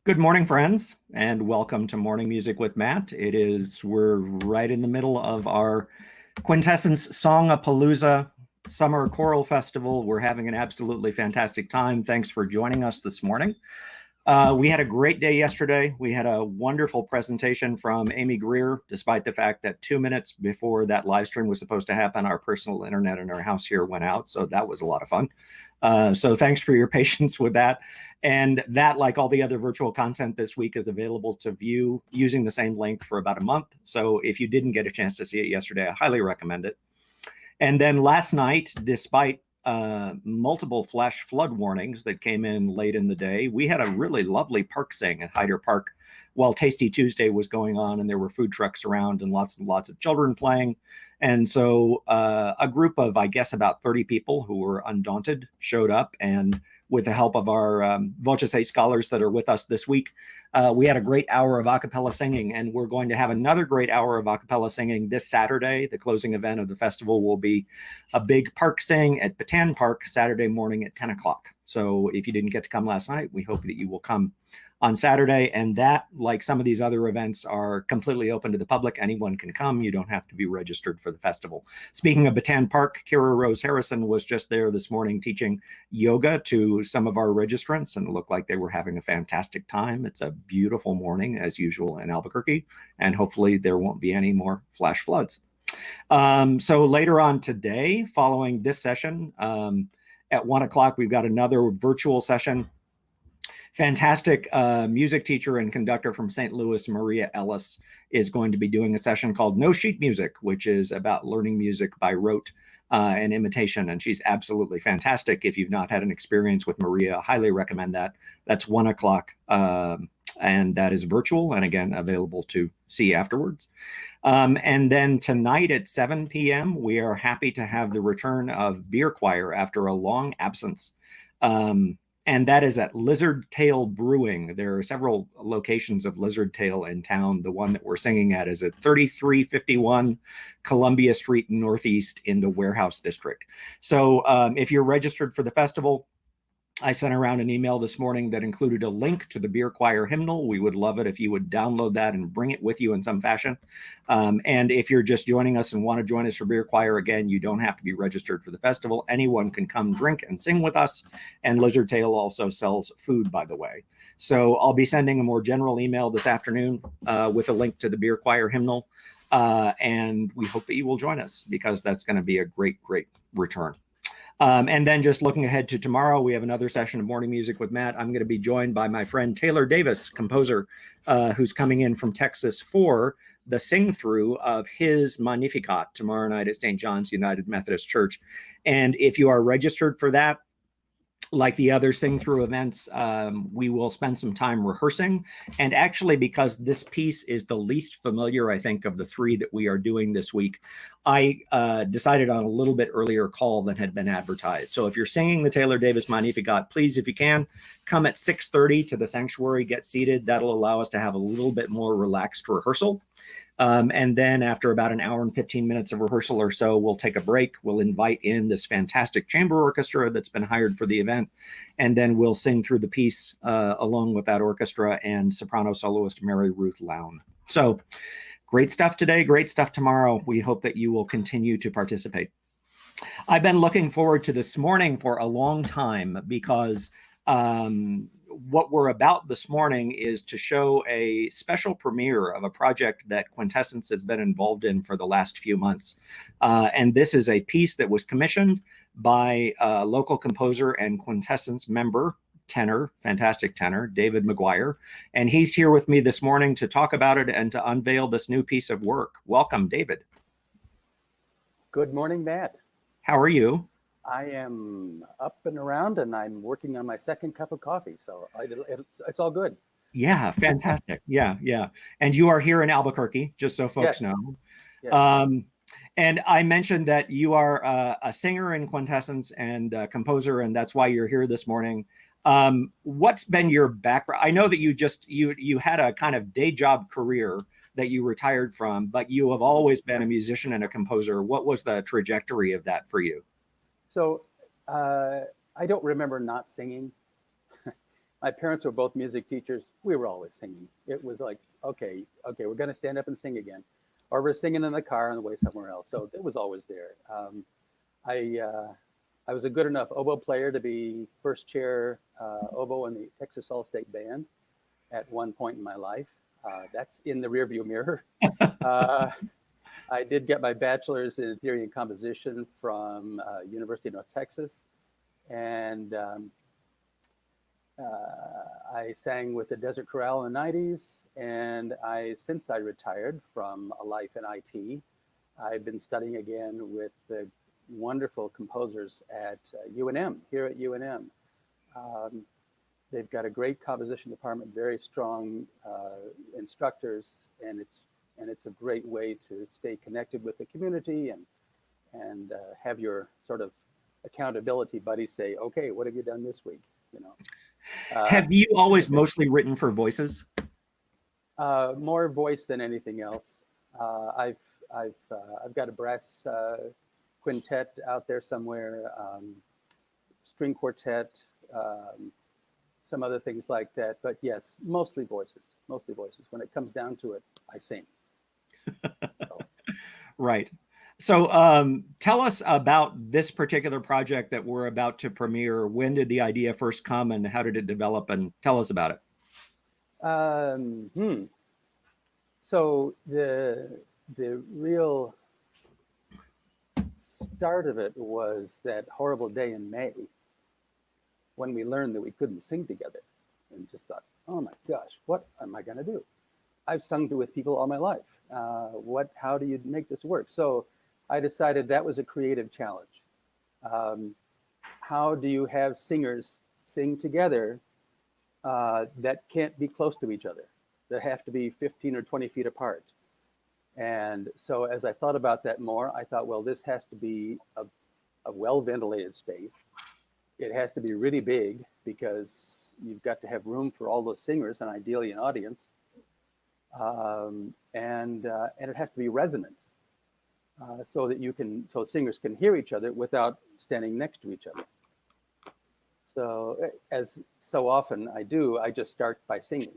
Good morning, friends, and welcome to Morning Music with Matt. We're right in the middle of our Quintessence Songapalooza Summer Choral Festival. We're having an absolutely fantastic time. Thanks for joining us this morning. We had a great day yesterday. We had a wonderful presentation from Amy Greer, despite the fact that 2 minutes before that live stream was supposed to happen, our personal internet in our house here went out. So that was a lot of fun. So thanks for your patience with that. And that, like all the other virtual content this week, is available to view using the same link for about a month. So if you didn't get a chance to see it yesterday, I highly recommend it. And then last night, despite multiple flash flood warnings that came in late in the day, we had a really lovely park sing at Hyder Park while Tasty Tuesday was going on, and there were food trucks around and lots of children playing. And so a group of, I guess, about 30 people who were undaunted showed up, and with the help of our Voce 8 scholars that are with us this week, we had a great hour of a cappella singing, and we're going to have another great hour of a cappella singing this Saturday. The closing event of the festival will be a big park sing at Bataan Park Saturday morning at 10 o'clock. So if you didn't get to come last night, we hope that you will come on Saturday. And that, like some of these other events, are completely open to the public. Anyone can come. You don't have to be registered for the festival. Speaking of Bataan Park, Kira Rose Harrison was just there this morning teaching yoga to some of our registrants, and it looked like they were having a fantastic time. It's a beautiful morning, as usual, in Albuquerque, and hopefully there won't be any more flash floods. So later on today, following this session, at 1 o'clock, we've got another virtual session. Fantastic music teacher and conductor from St. Louis, Maria Ellis, is going to be doing a session called No Sheet Music, which is about learning music by rote and imitation. And she's absolutely fantastic. If you've not had an experience with Maria, I highly recommend that. That's 1 o'clock, and that is virtual, and again, available to see afterwards. And then tonight at 7 p.m., we are happy to have the return of Beer Choir after a long absence. And that is at Lizard Tail Brewing. There are several locations of Lizard Tail in town. The one that we're singing at is at 3351 Columbia Street Northeast in the Warehouse District. So if you're registered for the festival, I sent around an email this morning that included a link to the Beer Choir hymnal. We would love it if you would download that and bring it with you in some fashion. And if you're just joining us and want to join us for Beer Choir, again, you don't have to be registered for the festival. Anyone can come drink and sing with us. And Lizard Tail also sells food, by the way. So I'll be sending a more general email this afternoon with a link to the Beer Choir hymnal. And we hope that you will join us, because that's going to be a great, great return. And then just looking ahead to tomorrow, we have another session of Morning Music with Matt. I'm going to be joined by my friend Taylor Davis, composer, who's coming in from Texas for the sing-through of his Magnificat tomorrow night at St. John's United Methodist Church. And if you are registered for that, like the other sing-through events, we will spend some time rehearsing. And actually, because this piece is the least familiar, I think, of the three that we are doing this week, I decided on a little bit earlier call than had been advertised. So if you're singing the Taylor Davis Magnificat, please, if you can, come at 6:30 to the sanctuary, get seated. That'll allow us to have a little bit more relaxed rehearsal. And then after about an hour and 15 minutes of rehearsal or so, we'll take a break. We'll invite in this fantastic chamber orchestra that's been hired for the event. And then we'll sing through the piece along with that orchestra and soprano soloist Mary Ruth Lown. So great stuff today, great stuff tomorrow. We hope that you will continue to participate. I've been looking forward to this morning for a long time, because what we're about this morning is to show a special premiere of a project that Quintessence has been involved in for the last few months. And this is a piece that was commissioned by a local composer and Quintessence member, tenor, fantastic tenor, David McGuire. And he's here with me this morning to talk about it and to unveil this new piece of work. Welcome, David. Good morning, Matt. How are you? I am up and around, and I'm working on my second cup of coffee, so it's all good. Yeah, fantastic. Yeah. And you are here in Albuquerque, just so folks know. Yes. And I mentioned that you are a singer in Quintessence and a composer, and that's why you're here this morning. What's been your background? I know that you had a kind of day job career that you retired from, but you have always been a musician and a composer. What was the trajectory of that for you? So I don't remember not singing. My parents were both music teachers. We were always singing. It was like, okay, we're going to stand up and sing again, or we're singing in the car on the way somewhere else. So it was always there. I I was a good enough oboe player to be first chair oboe in the Texas All-State Band at one point in my life. That's in the rearview mirror. Uh, I did get my bachelor's in theory and composition from University of North Texas, and I sang with the Desert Chorale in the 90s, and since I retired from a life in IT, I've been studying again with the wonderful composers at UNM, here at UNM. They've got a great composition department, very strong instructors, and it's a great way to stay connected with the community and have your sort of accountability buddies say, okay, what have you done this week? You know. Have you always mostly written for voices? More voice than anything else. I've got a brass quintet out there somewhere, string quartet, some other things like that. But yes, mostly voices. Mostly voices. When it comes down to it, I sing. So. Right. So tell us about this particular project that we're about to premiere. When did the idea first come and how did it develop? And tell us about it. So the real start of it was that horrible day in May when we learned that we couldn't sing together, and just thought, oh my gosh, what am I going to do? I've sung with people all my life. How do you make this work? So I decided that was a creative challenge. How do you have singers sing together that can't be close to each other, that have to be 15 or 20 feet apart? And so as I thought about that more, I thought, well, this has to be a well-ventilated space. It has to be really big because you've got to have room for all those singers and ideally an audience. And it has to be resonant so singers can hear each other without standing next to each other. So as so often I do, I just start by singing,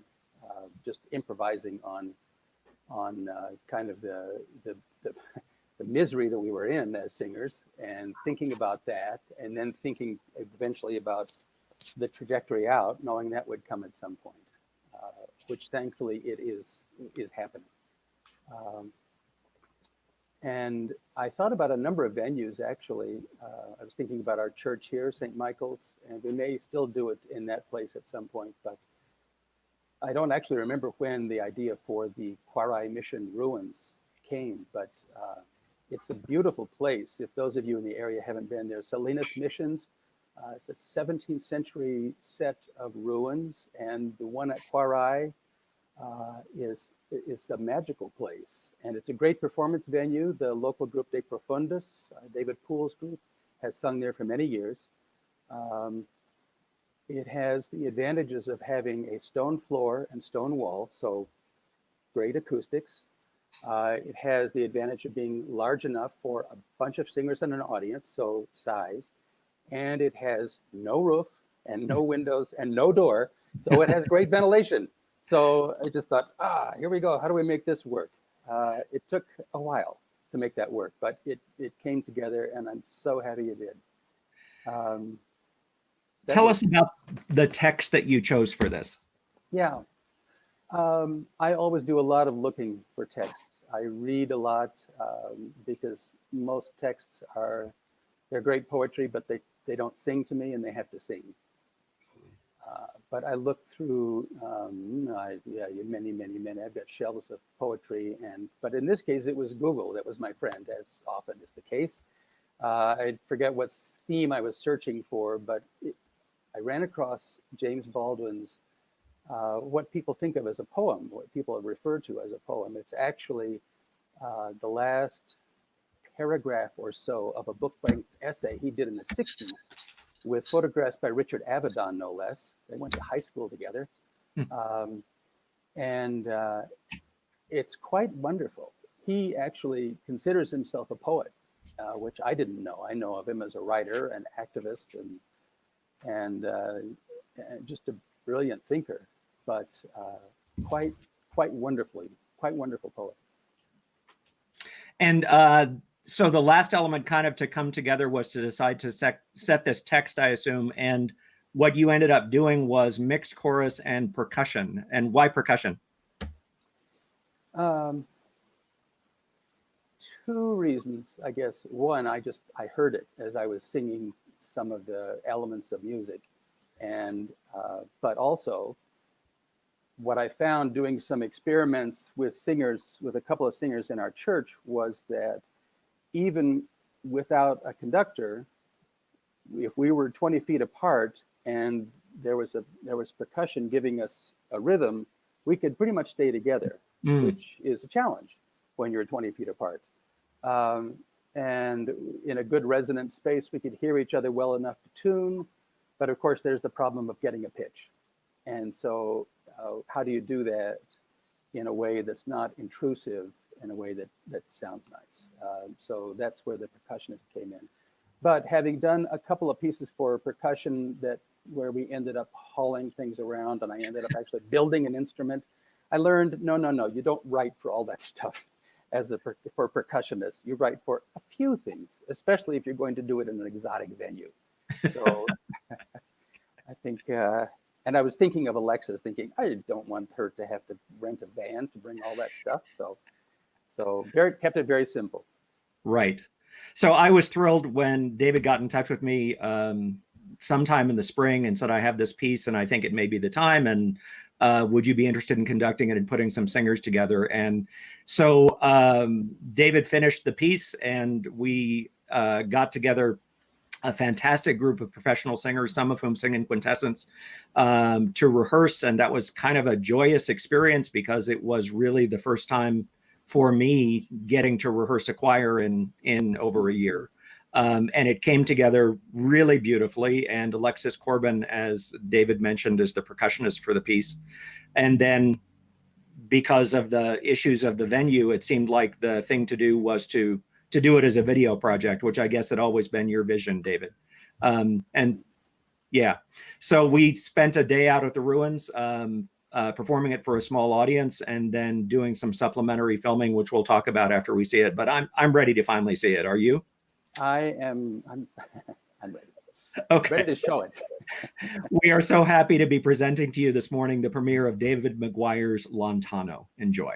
just improvising on kind of the misery that we were in as singers, and thinking about that, and then thinking eventually about the trajectory out, knowing that would come at some point, which thankfully it is happening. And I thought about a number of venues, actually. I was thinking about our church here, St. Michael's, and we may still do it in that place at some point, but I don't actually remember when the idea for the Quarai Mission ruins came, but it's a beautiful place. If those of you in the area haven't been there, Salinas Missions, it's a 17th century set of ruins, and the one at Quarai is a magical place, and it's a great performance venue. The local group De Profundis, David Poole's group, has sung there for many years. It has the advantages of having a stone floor and stone wall, so great acoustics. It has the advantage of being large enough for a bunch of singers and an audience, so size. And it has no roof and no windows and no door, so it has great ventilation. So I just thought, here we go. How do we make this work? It took a while to make that work, but it came together, and I'm so happy it did. Tell us about the text that you chose for this. Yeah. I always do a lot of looking for texts. I read a lot because most texts they're great poetry, but they don't sing to me, and they have to sing. But I look through many. I've got shelves of poetry, but in this case, it was Google that was my friend, as often is the case. I forget what theme I was searching for, but I ran across James Baldwin's what people think of as a poem, what people have referred to as a poem. It's actually the last paragraph or so of a book-length essay he did in the 60s with photographs by Richard Avedon, no less. They went to high school together. And it's quite wonderful. He actually considers himself a poet, which I didn't know. I know of him as a writer and activist and just brilliant thinker, but quite quite wonderful poet. And so the last element kind of to come together was to decide to set this text, I assume. And what you ended up doing was mixed chorus and percussion. And why percussion? Um, Two reasons, I guess. One, I heard it as I was singing some of the elements of music, and but also what I found doing some experiments with singers, with a couple of singers in our church, was that even without a conductor, if we were 20 feet apart and there was percussion giving us a rhythm, we could pretty much stay together, which is a challenge when you're 20 feet apart. And in a good resonant space, we could hear each other well enough to tune, but of course there's the problem of getting a pitch. And so how do you do that in a way that's not intrusive, in a way that sounds nice? So that's where the percussionist came in. But having done a couple of pieces for percussion where we ended up hauling things around and I ended up actually building an instrument, I learned, no, you don't write for all that stuff for percussionists. You write for a few things, especially if you're going to do it in an exotic venue. So I think, and I was thinking of Alexis, thinking, I don't want her to have to rent a van to bring all that stuff. So kept it very simple. Right. So I was thrilled when David got in touch with me sometime in the spring and said, I have this piece and I think it may be the time. And would you be interested in conducting it and putting some singers together? And so David finished the piece and we got together a fantastic group of professional singers, some of whom sing in Quintessence, to rehearse. And that was kind of a joyous experience because it was really the first time for me getting to rehearse a choir in over a year. And it came together really beautifully. And Alexis Corbin, as David mentioned, is the percussionist for the piece. And then because of the issues of the venue, it seemed like the thing to do was to do it as a video project, which I guess had always been your vision, David. And yeah, so we spent a day out at the ruins, performing it for a small audience, and then doing some supplementary filming, which we'll talk about after we see it. But I'm ready to finally see it. Are you? I'm ready. Okay. Ready to show it. We are so happy to be presenting to you this morning the premiere of David McGuire's Lontano. Enjoy.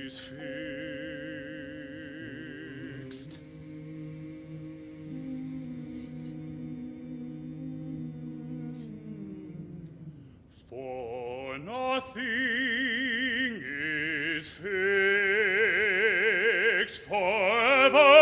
is fixed. For nothing is fixed forever.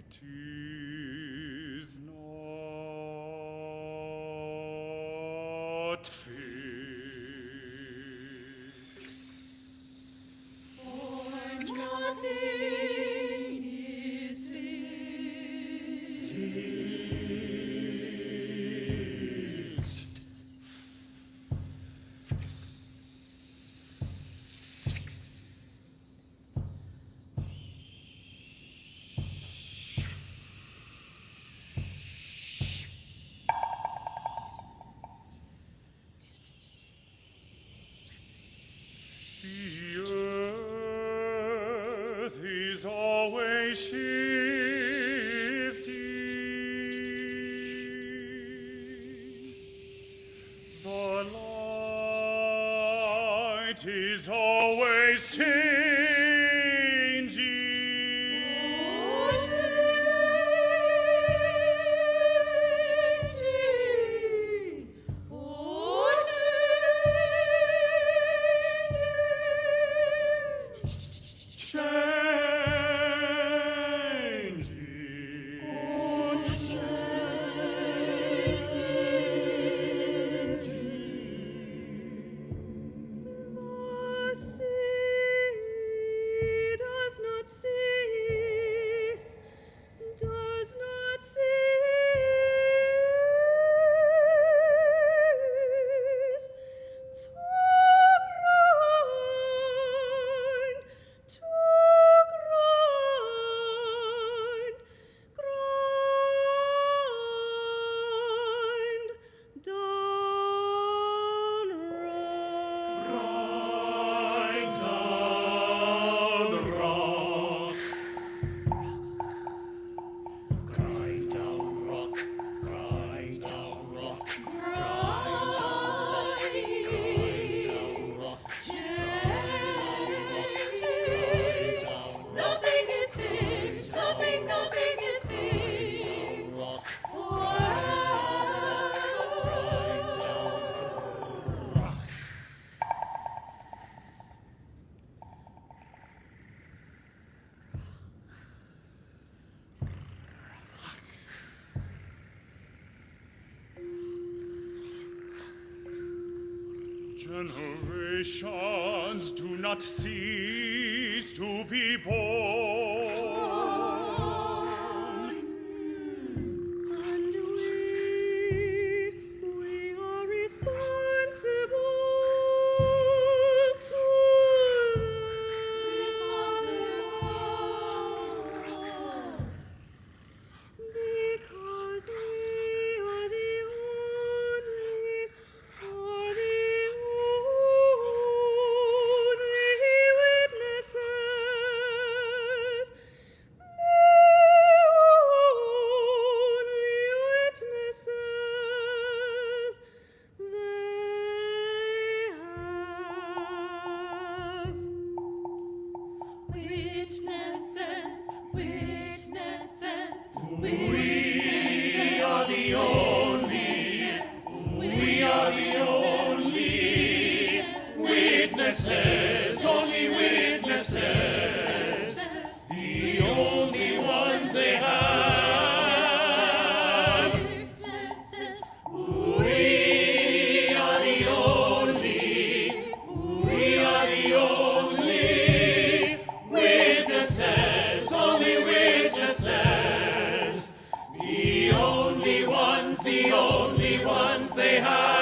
It is not fixed. The earth is always shifting. The light is always changing. Generations do not cease to be born. And we are responsible to because we are the Witnesses, only witnesses, the only ones they have. We are the only witnesses, only witnesses, the only ones they have.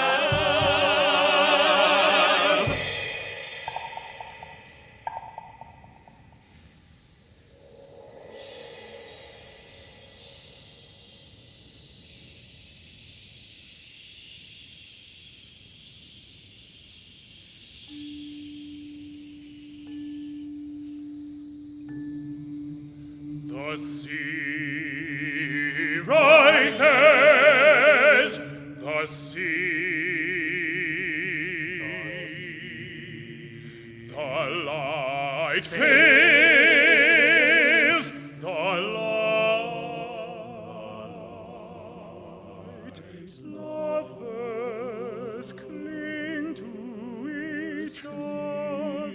The sea rises, the sea, the light fills, the light. Lovers cling to each other,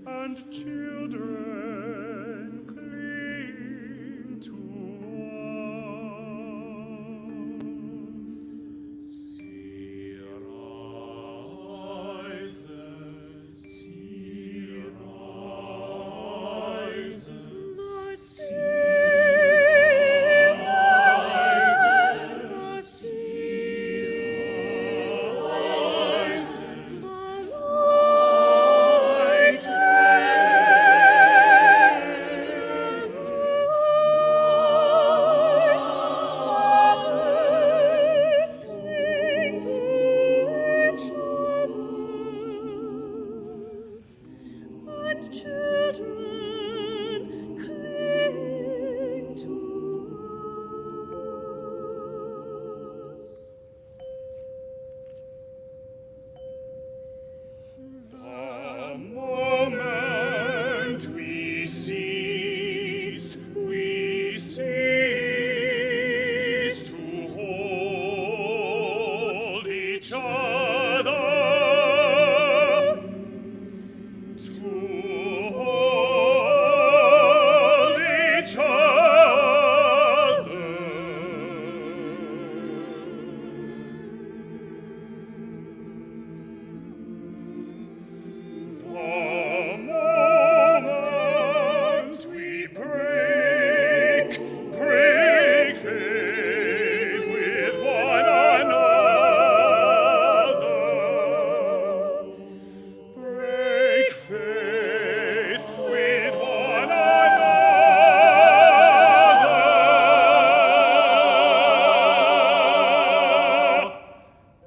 and children cling to us. Sea rises, sea rises, The sea rises, rises, the sea rises, the light lovers cling to each other, and children cling to us. The moment we cease to hold each other, to hold each other. The moment we break faith with one another, break faith with one another.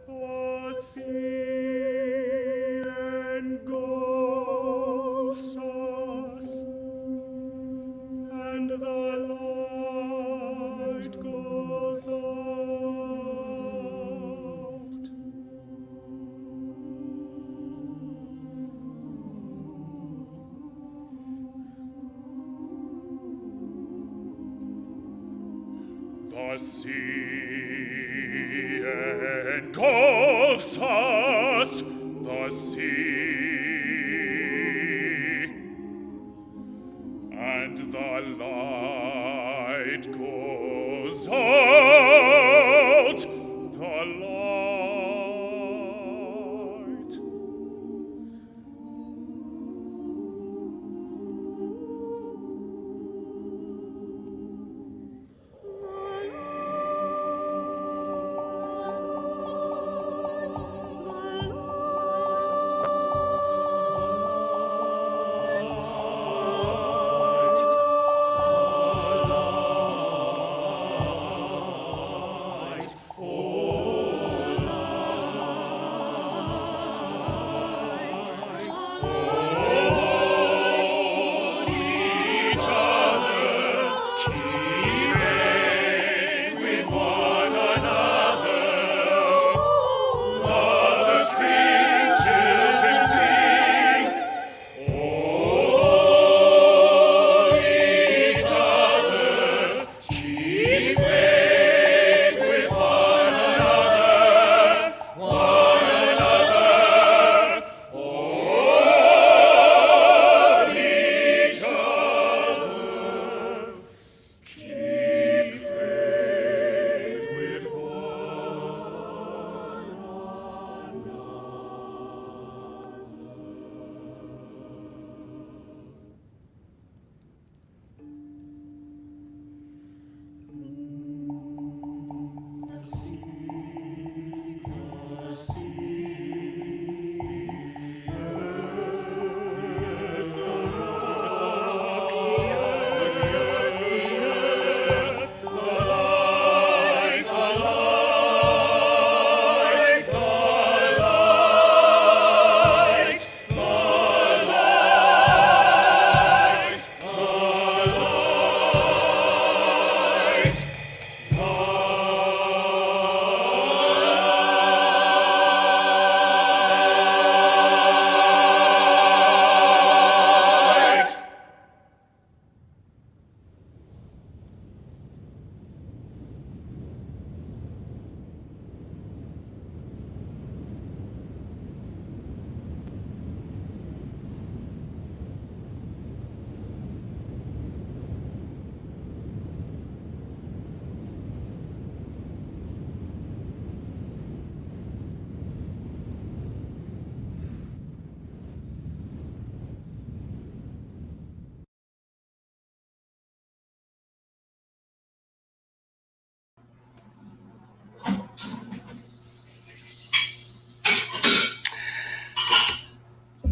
The sea engulfs us, and the light goes out. The sea engulfs us, the sea, and the light goes out, the light.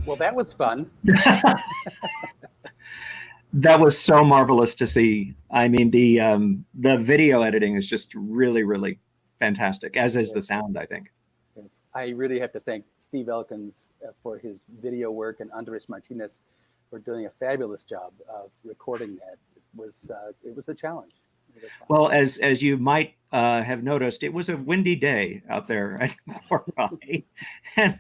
Well, that was fun. That was so marvelous to see. I mean, the video editing is just really, really fantastic, as is the sound, I think. Yes. I really have to thank Steve Elkins for his video work and Andres Martinez for doing a fabulous job of recording that. It was a challenge. Well, as you might have noticed, it was a windy day out there at Corby, and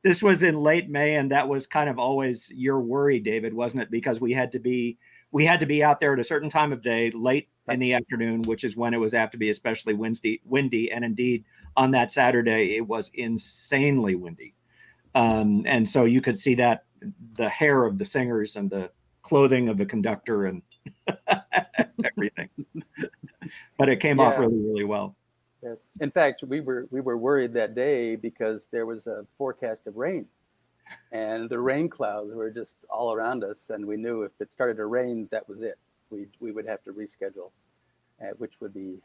this was in late May, and that was kind of always your worry, David, wasn't it? Because we had to be out there at a certain time of day, late in the afternoon, which is when it was apt to be especially windy, and indeed on that Saturday it was insanely windy, and so you could see that the hair of the singers and the clothing of the conductor and everything, but it came off really, really well. Yes. In fact, we were worried that day because there was a forecast of rain, and the rain clouds were just all around us, and we knew if it started to rain, that was it. We would have to reschedule, which would be.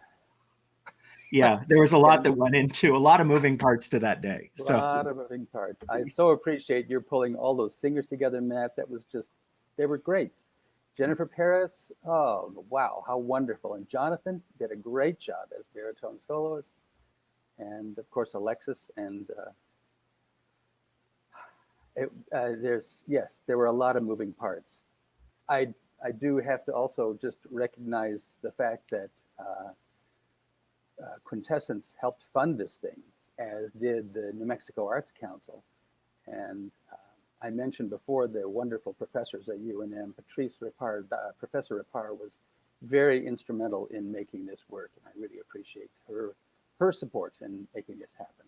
Yeah, there was a lot that went into a lot of moving parts to that day. A lot of moving parts. I so appreciate you pulling all those singers together, Matt. That was just, they were great. Jennifer Paris, oh, wow, how wonderful. And Jonathan did a great job as baritone soloist. And of course, Alexis. And there were a lot of moving parts. I do have to also just recognize the fact that Quintessence helped fund this thing, as did the New Mexico Arts Council. And I mentioned before the wonderful professors at UNM. Professor Rapar was very instrumental in making this work, and I really appreciate her support in making this happen.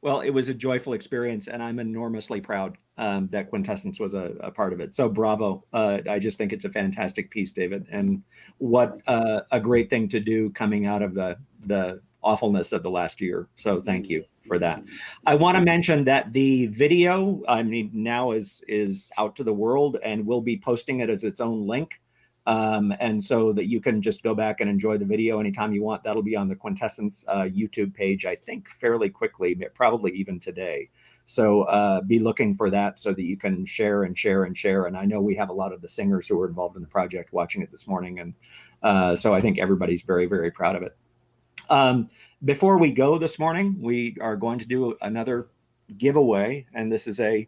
Well, it was a joyful experience, and I'm enormously proud that Quintessence was a part of it. So bravo. I just think it's a fantastic piece, David, and what a great thing to do coming out of the awfulness of the last year. So thank you for that. I want to mention that the video, I mean, now is out to the world, and we'll be posting it as its own link. And so that you can just go back and enjoy the video anytime you want. That'll be on the Quintessence YouTube page, I think, fairly quickly, probably even today. So be looking for that so that you can share and share and share. And I know we have a lot of the singers who were involved in the project watching it this morning. And so I think everybody's very, very proud of it. Before we go this morning, we are going to do another giveaway. And this is a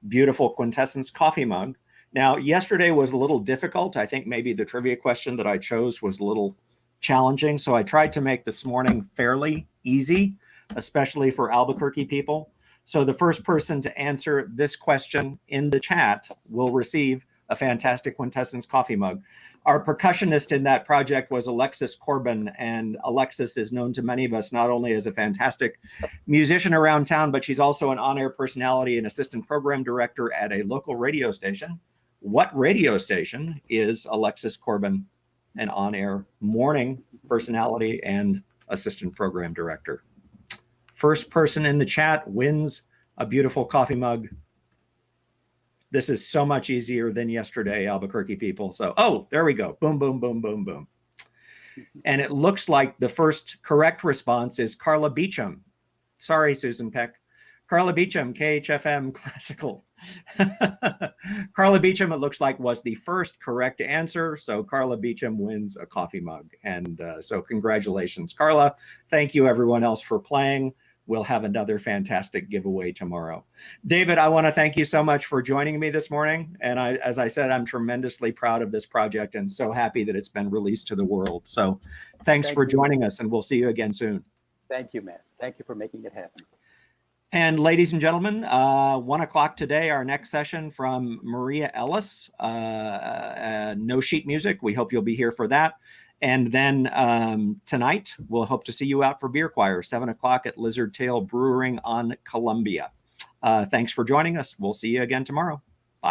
beautiful Quintessence coffee mug. Now, yesterday was a little difficult. I think maybe the trivia question that I chose was a little challenging. So I tried to make this morning fairly easy, especially for Albuquerque people. So the first person to answer this question in the chat will receive a fantastic Quintessence coffee mug. Our percussionist in that project was Alexis Corbin, and Alexis is known to many of us not only as a fantastic musician around town, but she's also an on-air personality and assistant program director at a local radio station. What radio station is Alexis Corbin, an on-air morning personality and assistant program director? First person in the chat wins a beautiful coffee mug. This is so much easier than yesterday, Albuquerque people. So, oh, there we go. Boom, boom, boom, boom, boom. And it looks like the first correct response is Carla Beecham. Sorry, Susan Peck. Carla Beecham, KHFM Classical. Carla Beecham, it looks like, was the first correct answer. So Carla Beecham wins a coffee mug. And so congratulations, Carla. Thank you, everyone else, for playing. We'll have another fantastic giveaway tomorrow. David, I want to thank you so much for joining me this morning. And as I said, I'm tremendously proud of this project and so happy that it's been released to the world. So thanks for joining us, and we'll see you again soon. Thank you, Matt. Thank you for making it happen. And ladies and gentlemen, 1 o'clock today, our next session from Maria Ellis, No Sheet Music. We hope you'll be here for that. And then tonight, we'll hope to see you out for Beer Choir, 7 o'clock at Lizard Tail Brewing on Columbia. Thanks for joining us. We'll see you again tomorrow.